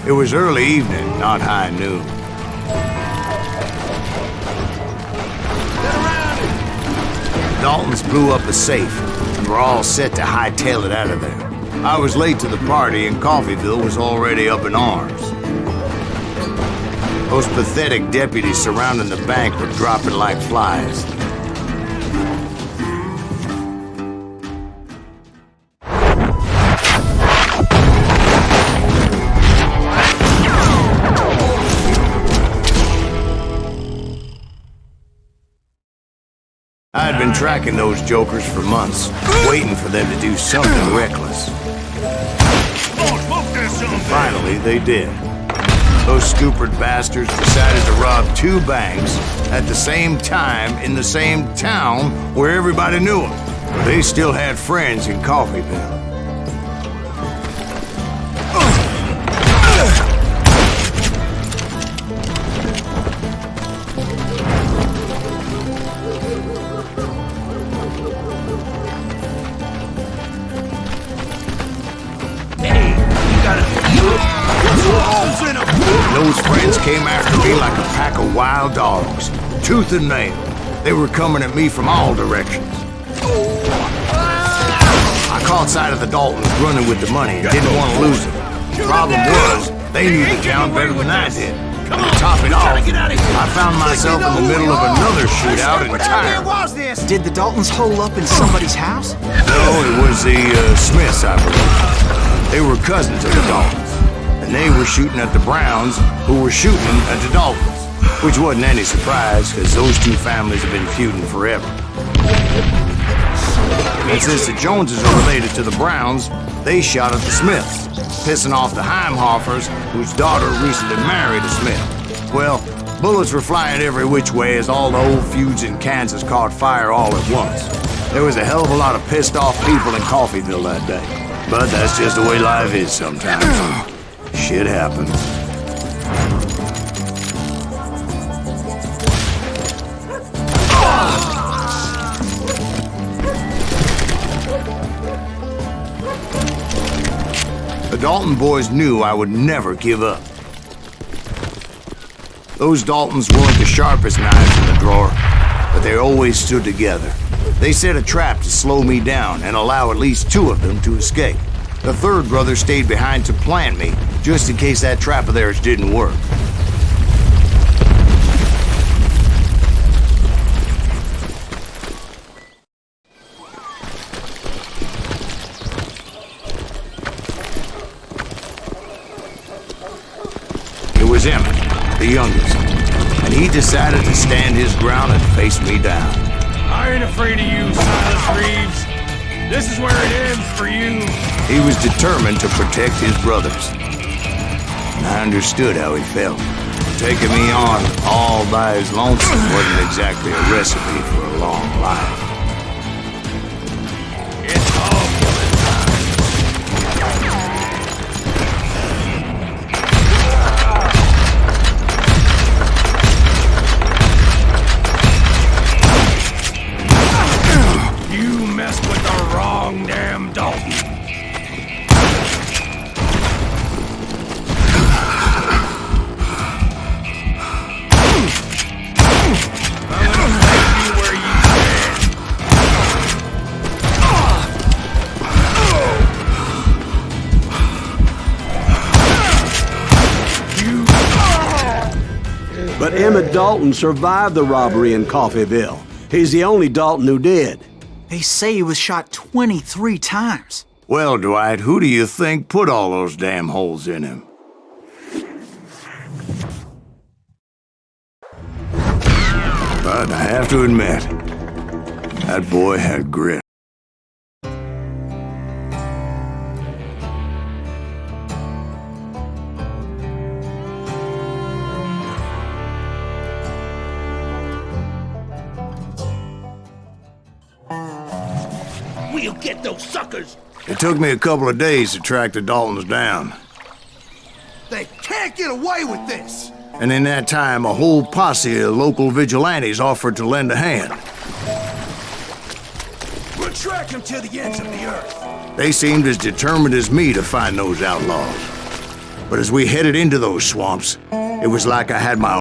It was early evening, not high noon. Daltons blew up a safe, and were all set to hightail it out of there. I was late to the party, and Coffeyville was already up in arms. Those pathetic deputies surrounding the bank were dropping like flies. I had been tracking those jokers for months, waiting for them to do something reckless. And finally, they did. Those scoopered bastards decided to rob 2 banks at the same time in the same town where everybody knew them. But they still had friends in Coffeyville. Those friends came after me like a pack of wild dogs, tooth and nail. They were coming at me from all directions. I caught sight of the Daltons running with the money and didn't want to lose it. The problem was, they knew the town better than I did. And to top it off, I found myself in the middle of another shootout entirely. Did the Daltons hole up in somebody's house? No, it was the Smiths, I believe. They were cousins of the Daltons. And they were shooting at the Browns, who were shooting at the Daltons. Which wasn't any surprise, because those 2 families have been feuding forever. And since the Joneses are related to the Browns, they shot at the Smiths, pissing off the Heimhoffers, whose daughter recently married a Smith. Well, bullets were flying every which way as all the old feuds in Kansas caught fire all at once. There was a hell of a lot of pissed off people in Coffeyville that day. But that's just the way life is sometimes. Shit happens. The Dalton boys knew I would never give up. Those Daltons weren't the sharpest knives in the drawer, but they always stood together. They set a trap to slow me down and allow at least 2 of them to escape. The 3rd brother stayed behind to plant me, just in case that trap of theirs didn't work. It was Emmett, the youngest, and he decided to stand his ground and face me down. I ain't afraid of you, Silas Reeves. This is where it ends for you. He was determined to protect his brothers. And I understood how he felt. Taking me on all by his lonesome wasn't exactly a recipe for a long life. It's all killing time. You messed with the wrong damn Dalton. But Emmett Dalton survived the robbery in Coffeyville. He's the only Dalton who did. They say he was shot 23 times. Well, Dwight, who do you think put all those damn holes in him? But I have to admit, that boy had grit. We'll get those suckers! It took me a couple of days to track the Daltons down. They can't get away with this! And in that time, a whole posse of local vigilantes offered to lend a hand. We'll track them to the ends of the earth. They seemed as determined as me to find those outlaws. But as we headed into those swamps, it was like I had my